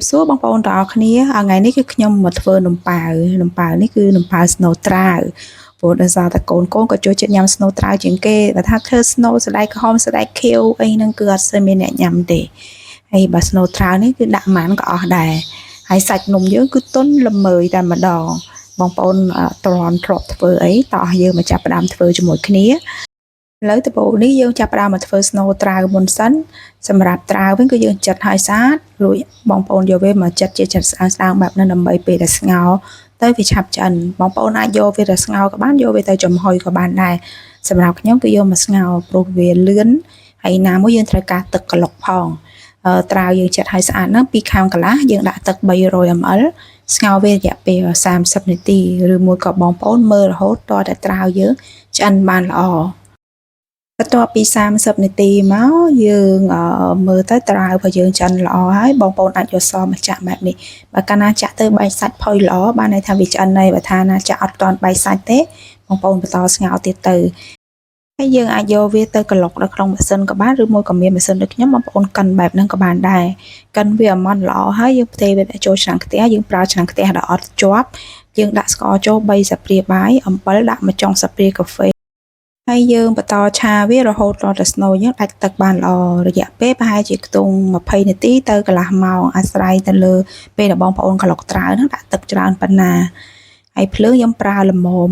សួរបងប្អូនទាំងអស់គ្នាថ្ងៃនេះគឺខ្ញុំមកធ្វើនំប៉ាវនេះគឺនំប៉ាវស្នូលត្រាវព្រោះដោយសារតែកូនក៏ចូលចិត្តញ៉ាំស្នូលត្រាវជាងគេបើថាធ្វើស្នូលសណ្តែកក្រហមសណ្តែកខៀវអីហ្នឹងគឺអត់សូវមានអ្នកញ៉ាំទេហើយបើស្នូលត្រាវនេះគឺដាក់ម៉ានក៏អស់ដែរហើយសាច់នំយើងគឺទន់ល្មើយតែម្ដងបងប្អូនទ្រាំធ្លាប់ធ្វើអីតោះយើងមកចាប់ផ្ដើមធ្វើជាមួយគ្នាឥឡូវដំបូងនេះយើងចាប់ផ្ដើមមកធ្វើស្នូលត្រាវមុនសិនសម្រាប់ត្រាវវិញគឺយើងចិតឲ្យស្អាតរួចបងប្អូនយកវាមកចិតជាចិតស្អាតបែបនេះដើម្បីពេលដែលស្ងោរទៅវាឆាប់ឆ្អិនបងប្អូនអាចយកវាទៅស្ងោរក៏បានយកវាទៅចំហុយក៏បានដែរសម្រាប់ខ្ញុំគឺយកមកស្ងោរព្រោះវាលឿនហើយណាមួយយើងត្រូវការទឹកក្លុកផងត្រាវយើងចិតឲ្យស្អាតហ្នឹង2ខាំកន្លះយើងដាក់ទឹក300 ml ស្ងោរវារយៈពេល30នាទីឬមួយក៏បងប្អូនមើលរហូតតតែត្រាវយើងឆ្អិនបានល្អបន្ទាប់ពី30នាទីមកយើងមើលទៅត្រាវរបស់យើងឆ្អិនល្អហើយបងប្អូនអាចយកសមកចាក់បែបនេះបើកាលណាចាក់ទៅបែកសាច់ផុយល្អបានន័យថាវាឆ្អិនហើយបើថាណាចាក់អត់ទាន់បែកសាច់ទេបងប្អូនបន្តស្ងោរទៀតទៅហើយយើងអាចយកវាទៅក្លុកនៅក្នុងម៉ាស៊ីនក៏បានឬមួយក៏មានម៉ាស៊ីនដូចខ្ញុំបងប្អូនកិនបែបហ្នឹងក៏បានដែរកិនវាឲ្យម៉ត់ល្អហើយយើងផ្ទេរវាចូលឆ្នាំងខ្ទះយើងប្រើឆ្នាំងខ្ទះដែលអត់ជាប់យើងដាក់ស្ករចូល3ស្លាបព្រាបាយអំបិលដាក់1ចុងស្លាបព្រាកាហ្វេហើយយើងបន្តឆាវារហូតដល់តែស្នូលយើងដាច់ទឹកបានល្អរយៈពេលប្រហែលជាខ្ទង់20នាទីទៅកន្លះម៉ោងអាស្រ័យទៅលើពេលដែលបងប្អូនក្លុកត្រាវហ្នឹងដាក់ទឹកច្រើនប៉ុណ្ណាហើយភ្លើងយើងប្រើល្មម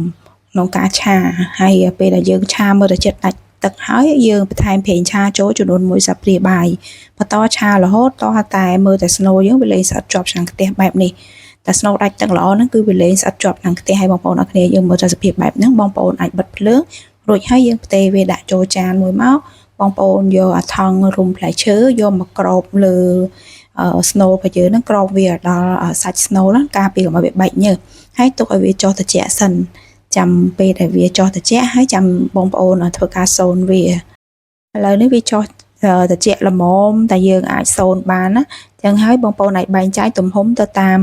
ក្នុងការឆាហើយពេលដែលយើងឆាមើលទៅចិត្តដាច់ទឹកហើយយើងបន្ថែមប្រេងឆាចូលចំនួន1ស្លាបព្រាបាយបន្តឆារហូតតតែមើលតែស្នូលយើងវាលែងស្អិតជាប់ឆ្នាំងខ្ទះបែបនេះតែស្នូលដាច់ទឹកល្អហ្នឹងគឺវាលែងស្អិតជាប់ឆ្នាំងខ្ទះហើយបងប្អូនអរគ្នាយើងមើលទៅសភាពបែបហ្នឹងបងប្អូនអាចបិទភ្លើងរួចហើយយើងផ្ទេរវាដាក់ចូលចានមួយមកបងប្អូនយកអាថង់រុំផ្លែឈើយកមកក្របលើស្នូលរបស់យើងហ្នឹងក្របវាដល់សាច់ស្នូលហ្នឹងការពារកុំឲ្យវាបែកញើសហើយទុកឲ្យវាចុះត្រជាក់សិនចាំពេលដែលវាចុះត្រជាក់ហើយចាំបងប្អូនធ្វើការសូនវាឥឡូវនេះវាចុះត្រជាក់ល្មមតែយើងអាចសូនបានណាចឹងហើយបងប្អូនអាចបែងចែកទំហំទៅតាម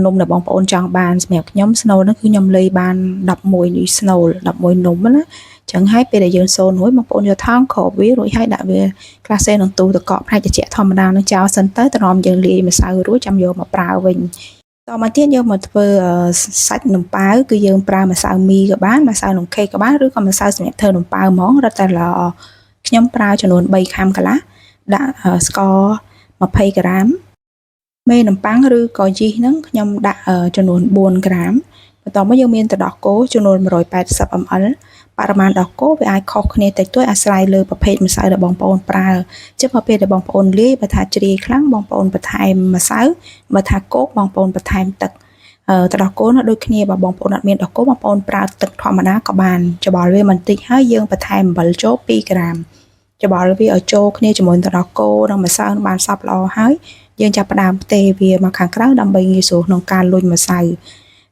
នំដែលបងប្អូនចង់បានសម្រាប់ខ្ញុំស្នូលហ្នឹងគឺខ្ញុំលេីបាន11នេះស្នូល11នំណាចឹងហើយពេលដែលយើងសូនរួចបងប្អូនយកថង់គ្របវារួចហើយដាក់វាក្លាសេក្នុងទូទឹកកកផ្នែកត្រជាក់ធម្មតានឹងចោលសិនទៅត្រមយើងលាយម្សៅរួចចាំយកមកប្រើវិញតមកទៀតយកមកធ្វើសាច់នំប៉ាវគឺយើងប្រើម្សៅមីក៏បានម្សៅនំខេកក៏បានឬក៏ម្សៅសម្រាប់ធ្វើនំប៉ាវហ្មងរត់តែល្អខ្ញុំប្រើចំនួន3ខាំកន្លះដាក់ស្ករ20ក្រាមមេនំប៉័ងឬក៏ជីសហ្នឹងខ្ញុំដាក់ចំនួន4ក្រាមបន្ទាប់មកយើងមានទឹកដោះគោចំនួន180 ml បរិមាណដោះគោវាអាចខុសគ្នាតិចតួចអាស្រ័យលើប្រភេទម្សៅដែលបងប្អូនប្រើជាប្រភេទដែលបងប្អូនលាយបើថាជ្រាយខ្លាំងបងប្អូនបន្ថែមម្សៅបើថាគោកបងប្អូនបន្ថែមទឹកទឹកដោះគោនោះដូចគ្នាបើបងប្អូនអត់មានដោះគោបងប្អូនប្រើទឹកធម្មតាក៏បានច្បល់វាបន្តិចហើយយើងបន្ថែមអំបិលចូល2ក្រាមច្បល់វាឲ្យចូលគ្នាជាមួយទឹកដោះគោនិងម្សៅបានសព្វល្អហើយយើងចាប់ផ្ដើមផ្ទេរវាមកខាងក្រៅដើម្បីងាយស្រួលក្នុងការលុញម្សៅ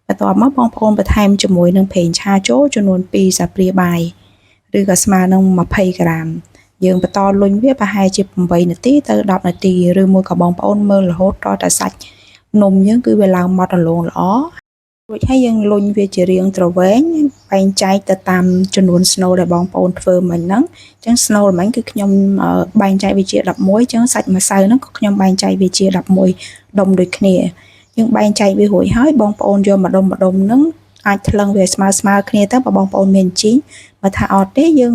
បន្ទាប់មកបងប្អូនបន្ថែមជាមួយនឹងប្រេងឆាចូលចំនួន2ស្លាបព្រាបាយឬក៏ស្មើនឹង20ក្រាមយើងបន្តលុញវាប្រហែលជា8នាទីទៅ10នាទីឬមួយក៏បងប្អូនមើលរហូតដល់តែសាច់នំយើងគឺវាឡើងម៉ត់រលោងល្អរួចហើយយើងលុញវាជារាងទ្រវែងបែងចែកទៅតាមចំនួនស្នូលដែលបងប្អូនធ្វើមិញហ្នឹងអញ្ចឹងស្នូលមិញគឺខ្ញុំបែងចែកវាជា11អញ្ចឹងសាច់ម្សៅហ្នឹងក៏ខ្ញុំបែងចែកវាជា11ដុំដូចគ្នាយើងបែងចែកវារួចហើយបងប្អូនយកម្ដុំហ្នឹងអាចថ្លឹងវាស្មើគ្នាទៅបើបងប្អូនមានជីងបើថាអត់ទេយើង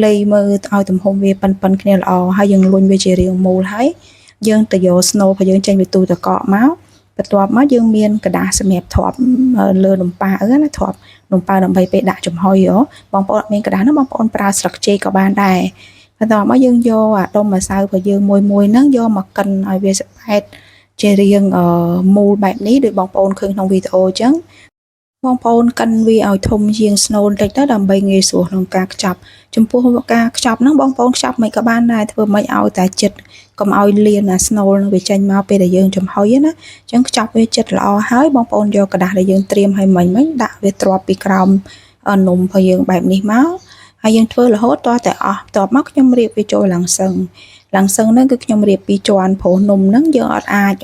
លៃមើលឲ្យទំហំវាប៉ិនគ្នាល្អហើយយើងលុញវាជារាងមូលហើយយើងទៅយកស្នូលរបស់យើងចេញពីទូទឹកកកមកបន្ទាប់មកយើងមានកដាស់សម្រាប់ធាប់លើនំប៉ាវណាធាប់នំប៉ាវដើម្បីពេលដាក់ចំហុយបងប្អូនអត់មានកដាស់នោះបងប្អូនប្រើស្លឹកចេកក៏បានដែរបន្ទាប់មកយើងយកអាដុំម្សៅរបស់យើងមួយហ្នឹងយកមកកិនឲ្យវាស្បែកជារាងមូលបែបនេះដូចបងប្អូនឃើញក្នុងវីដេអូអញ្ចឹងបងប្អូនកិនវាឲ្យធំជាងស្នូលបន្តិចទៅដើម្បីងាយស្រួលក្នុងការខ្ចប់ចំពោះការខ្ចប់ហ្នឹងបងប្អូនខ្ចប់មិនក៏បានដែរធ្វើមិនឲ្យតែចិត្តកុំឲ្យលៀនអាស្នូលនឹងវាចេញមកពេលដែលយើងចំហុយណាអញ្ចឹងខ្ចប់វាចិត្តល្អហើយបងប្អូនយកกระดาษដែលយើងត្រៀមឲ្យមិញដាក់វាទ្រាប់ពីក្រោមនំរបស់យើងបែបនេះមកហើយយើងធ្វើរហូតតតែអស់បន្ទាប់មកខ្ញុំរៀបវាចូលឡាំងសឹងហ្នឹងគឺខ្ញុំរៀបពីជាន់ព្រោះនំហ្នឹងយើងអត់អាច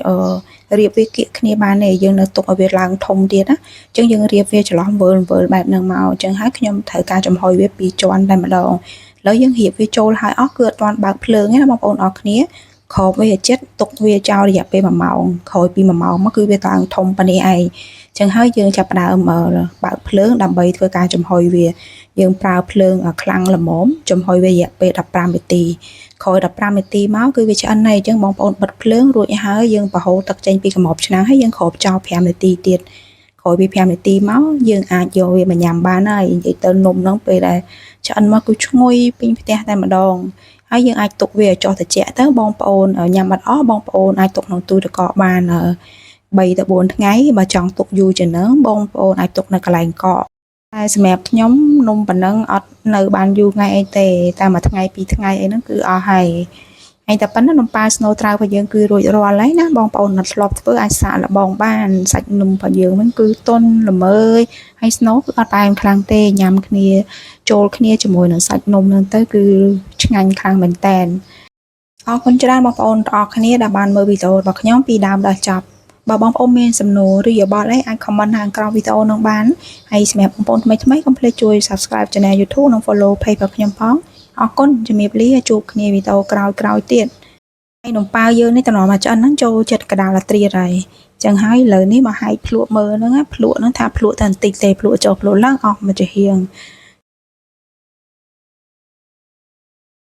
រៀបវាគៀកគ្នាបានទេយើងនៅទុកឲ្យវាឡើងធំទៀតណាអញ្ចឹងយើងរៀបវាចន្លោះវើលបែបហ្នឹងមកអញ្ចឹងហើយខ្ញុំត្រូវការចំហុយវាពីជាន់តែម្ដងឥឡូវយើងរៀបវាចូលហើយអស់គឺអត់ទាន់បើកភ្លើងទេណាបងប្អូនអរគ្នា ខោវាចិត្តទុកវាចោលរយៈពេល1ម៉ោងក្រោយពី1ម៉ោងមកគឺវាឡើងធំប៉ុណ្នេះឯងចឹងហើយយើងចាប់ផ្ដើមបើកភ្លើងដើម្បីធ្វើការចំហុយវាយើងប្រើភ្លើងខ្លាំងល្មមចំហុយវារយៈពេល15នាទីក្រោយ15នាទីមកគឺវាឆ្អិនហើយអញ្ចឹងបងប្អូនបិទភ្លើងរួចហើយយើងប្រហូរទឹកចេញពីកាំបឆ្នាំងហើយយើងគ្របចោល5នាទីទៀតក្រោយពី5នាទីមកយើងអាចយកវាមកញ៉ាំបានហើយនិយាយទៅនំហ្នឹងពេលដែលឆ្អិនមកគឺឈ្ងុយពេញផ្ទះតែម្ដងហើយយើងអាចទុកវាឲ្យចុះត្រជាក់ទៅបងប្អូនញ៉ាំបាត់អស់បងប្អូនអាចទុកក្នុងទូទឹកកកបាន3ទៅ4ថ្ងៃបើចង់ទុកយូរជាងហ្នឹងបងប្អូនអាចទុកនៅកន្លែងកកតែសម្រាប់ខ្ញុំនំប៉ុណ្ណឹងអត់នៅបានយូរថ្ងៃអីទេតែមួយថ្ងៃ2ថ្ងៃអីហ្នឹងគឺអស់ហើយហើយតែប៉ុណ្ណឹងនំប៉ាវស្នូលត្រាវរបស់យើងគឺរួចរាល់ហើយណាបងប្អូនអត់ធ្លាប់ធ្វើអាចសាកល្បងបានសាច់នំរបស់យើងហ្នឹងគឺទន់ល្មើយហើយស្នូលគឺអត់ផ្អែមខ្លាំងទេញ៉ាំគ្នាចូលគ្នាជាមួយនឹងសាច់នំហ្នឹងទៅគឺឆ្ងាញ់ខ្លាំងមែនតើអរគុណច្រើនបងប្អូនទាំងអស់គ្នាដែលបានមើលវីដេអូរបស់ខ្ញុំពីដើមដល់ចប់បើបងប្អូនមានសំណួរឬយោបល់អីអាច comment ខាងក្រោមវីដេអូនោះបានហើយសម្រាប់បងប្អូនថ្មីៗកុំភ្លេចជួយ subscribe channel YouTube និង follow page របស់ខ្ញុំផងអរគុណជំរាបលាជួបគ្នាវីដេអូក្រោយៗទៀតហើយនំប៉ាវយើងនេះតំណមកឆ្អិនហ្នឹងចូលចិត្តកដាលអាត្រៀតហើយចឹងហើយឥឡូវនេះមកហាយភ្លក់មើលហ្នឹងភ្លក់ហ្នឹងថាភ្លក់តែបន្តិចទេភ្លក់ចូលភ្លក់ឡើងអស់មកជាហៀង